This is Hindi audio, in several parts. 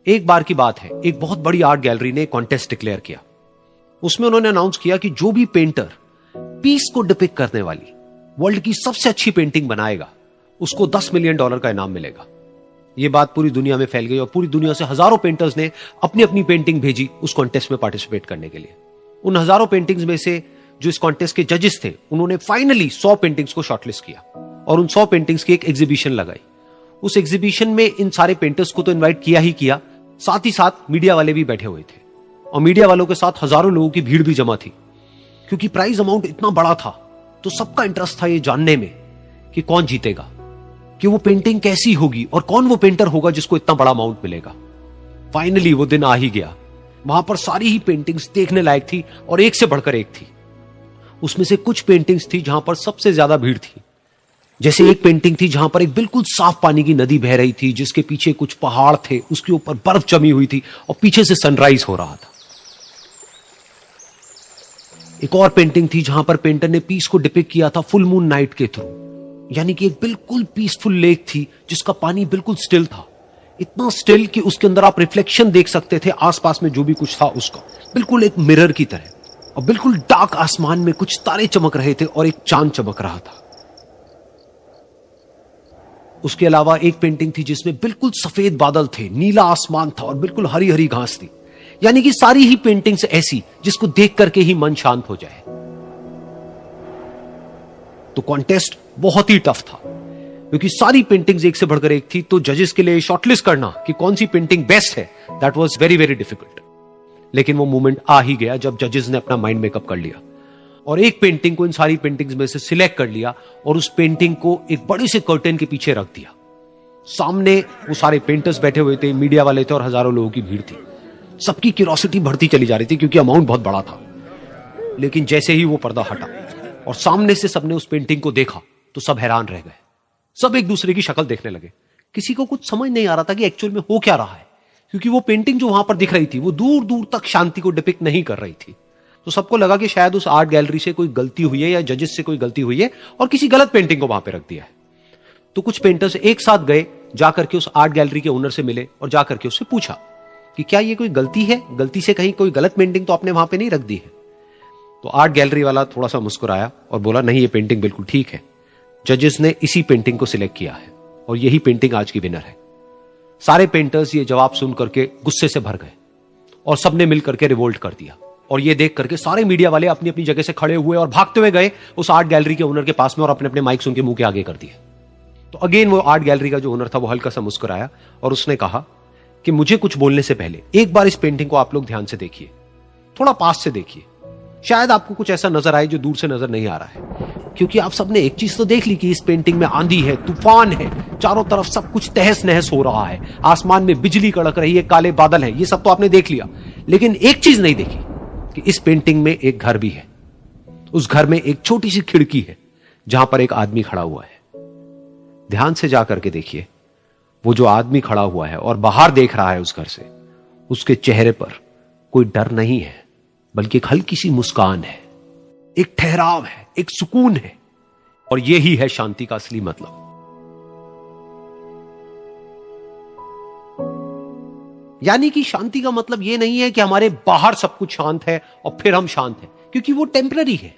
एक बार की बात है, एक बहुत बड़ी आर्ट गैलरी ने कॉन्टेस्ट डिक्लेयर किया। उसमें उन्होंने अनाउंस किया कि जो भी पेंटर पीस को डिपिक्ट करने वाली वर्ल्ड की सबसे अच्छी पेंटिंग बनाएगा उसको $10 मिलियन का इनाम मिलेगा। यह बात पूरी दुनिया में फैल गई और पूरी दुनिया से हजारों पेंटर्स ने अपनी अपनी पेंटिंग भेजी उस कॉन्टेस्ट में पार्टिसिपेट करने के लिए। उन हजारों पेंटिंग्स में से जो इस कॉन्टेस्ट के जजेस थे उन्होंने फाइनली 100 पेंटिंग्स को शॉर्टलिस्ट किया और उन 100 पेंटिंग्स की एक एग्जीबिशन लगाई। उस एग्जीबिशन में इन सारे पेंटर्स को तो इन्वाइट किया ही किया, साथ ही साथ मीडिया वाले भी बैठे हुए थे और मीडिया वालों के साथ हजारों लोगों की भीड़ भी जमा थी। क्योंकि प्राइज अमाउंट इतना बड़ा था तो सबका इंटरेस्ट था ये जानने में कि कौन जीतेगा, कि वो पेंटिंग कैसी होगी और कौन वो पेंटर होगा जिसको इतना बड़ा अमाउंट मिलेगा। फाइनली वो दिन आ ही गया। वहां पर सारी ही पेंटिंग्स देखने लायक थी और एक से बढ़कर एक थी। उसमें से कुछ पेंटिंग्स थी जहां पर सबसे ज्यादा भीड़ थी। जैसे एक पेंटिंग थी जहां पर एक बिल्कुल साफ पानी की नदी बह रही थी, जिसके पीछे कुछ पहाड़ थे, उसके ऊपर बर्फ जमी हुई थी और पीछे से सनराइज हो रहा था। एक और पेंटिंग थी जहां पर पेंटर ने पीस को डिपिक्ट किया था फुल मून नाइट के थ्रू, यानी कि एक बिल्कुल पीसफुल लेक थी जिसका पानी बिल्कुल स्टिल था, इतना स्टिल कि उसके अंदर आप रिफ्लेक्शन देख सकते थे आसपास में जो भी कुछ था उसका, बिल्कुल एक मिरर की तरह। और बिल्कुल डार्क आसमान में कुछ तारे चमक रहे थे और एक चांद चमक रहा था। उसके अलावा एक पेंटिंग थी जिसमें बिल्कुल सफेद बादल थे, नीला आसमान था और बिल्कुल हरी हरी घास थी। यानी कि सारी ही पेंटिंग्स ऐसी जिसको देख करके ही मन शांत हो जाए। तो कॉन्टेस्ट बहुत ही टफ था क्योंकि सारी पेंटिंग्स एक से बढ़कर एक थी। तो जजेस के लिए शॉर्टलिस्ट करना कि कौन सी पेंटिंग बेस्ट है, that was very very difficult. लेकिन वो मोमेंट आ ही गया जब जजेस ने अपना माइंड मेकअप कर लिया और एक पेंटिंग को इन सारी पेंटिंग्स में से सिलेक्ट कर लिया और उस पेंटिंग को एक बड़े से कर्टेन के पीछे रख दिया। सामने वो सारे पेंटर्स बैठे हुए थे, मीडिया वाले थे और हजारों लोगों की भीड़ थी। सबकी क्यूरियोसिटी बढ़ती चली जा रही थी क्योंकि अमाउंट बहुत बड़ा था। लेकिन जैसे ही वो पर्दा हटा और सामने से सबने उस पेंटिंग को देखा तो सब हैरान रह गए। सब एक दूसरे की शक्ल देखने लगे। किसी को कुछ समझ नहीं आ रहा था कि एक्चुअल में हो क्या रहा है, क्योंकि वो पेंटिंग जो वहां पर दिख रही थी वो दूर दूर तक शांति को डिपिक्ट नहीं कर रही थी। तो सबको लगा कि शायद उस आर्ट गैलरी से कोई गलती हुई है या जजेस से कोई गलती हुई है और किसी गलत पेंटिंग को वहां पे रख दिया है। तो कुछ पेंटर्स एक साथ गए, जाकर के उस आर्ट गैलरी के ओनर से मिले और जाकर के उससे पूछा कि क्या ये कोई गलती है, गलती से कहीं कोई गलत पेंटिंग तो आपने वहां पे नहीं रख दी है। तो आर्ट गैलरी वाला थोड़ा सा मुस्कुराया और बोला नहीं, ये पेंटिंग बिल्कुल ठीक है। जजेस ने इसी पेंटिंग को सिलेक्ट किया है और यही पेंटिंग आज की विनर है। सारे पेंटर्स ये जवाब सुन करके गुस्से से भर गए और सबने मिल करके रिवोल्ट कर दिया। और ये देख करके सारे मीडिया वाले अपनी अपनी जगह से खड़े हुए और भागते हुए गए उस आर्ट गैलरी के ओनर के पास में और अपने अपने माइक्स उनके मुंह के आगे कर दिए। तो अगेन वो आर्ट गैलरी का जो ओनर था वो हल्का सा मुस्कुराया और उसने कहा कि मुझे कुछ बोलने से पहले एक बार इस पेंटिंग को आप लोग ध्यान से देखिए, थोड़ा पास से देखिए, शायद आपको कुछ ऐसा नजर आए जो दूर से नजर नहीं आ रहा है। क्योंकि आप सबने एक चीज तो देख ली कि इस पेंटिंग में आंधी है, तूफान है, चारों तरफ सब कुछ तहस नहस हो रहा है, आसमान में बिजली कड़क रही है, काले बादल हैं, ये सब तो आपने देख लिया। लेकिन एक चीज नहीं देखी कि इस पेंटिंग में एक घर भी है। उस घर में एक छोटी सी खिड़की है जहां पर एक आदमी खड़ा हुआ है। ध्यान से जाकर के देखिए, वो जो आदमी खड़ा हुआ है और बाहर देख रहा है उस घर से, उसके चेहरे पर कोई डर नहीं है बल्कि एक हल्की सी मुस्कान है, एक ठहराव है, एक सुकून है। और यही है शांति का असली मतलब। यानी कि शांति का मतलब यह नहीं है कि हमारे बाहर सब कुछ शांत है और फिर हम शांत हैं, क्योंकि वो टेम्पररी है।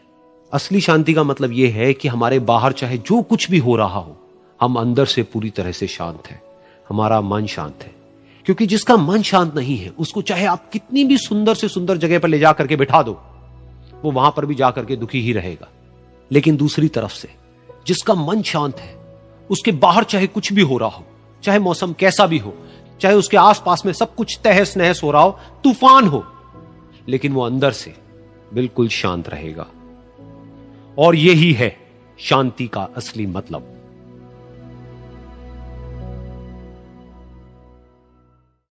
असली शांति का मतलब यह है कि हमारे बाहर चाहे जो कुछ भी हो रहा हो, हम अंदर से पूरी तरह से शांत हैं, हमारा मन शांत है। क्योंकि जिसका मन शांत नहीं है उसको चाहे आप कितनी भी सुंदर से सुंदर जगह पर ले जाकर के बिठा दो, वो वहां पर भी जाकर के दुखी ही रहेगा। लेकिन दूसरी तरफ से जिसका मन शांत है, उसके बाहर चाहे कुछ भी हो रहा हो, चाहे मौसम कैसा भी हो, चाहे उसके आसपास में सब कुछ तहस नहस हो रहा हो, तूफान हो, लेकिन वो अंदर से बिल्कुल शांत रहेगा। और यही है शांति का असली मतलब।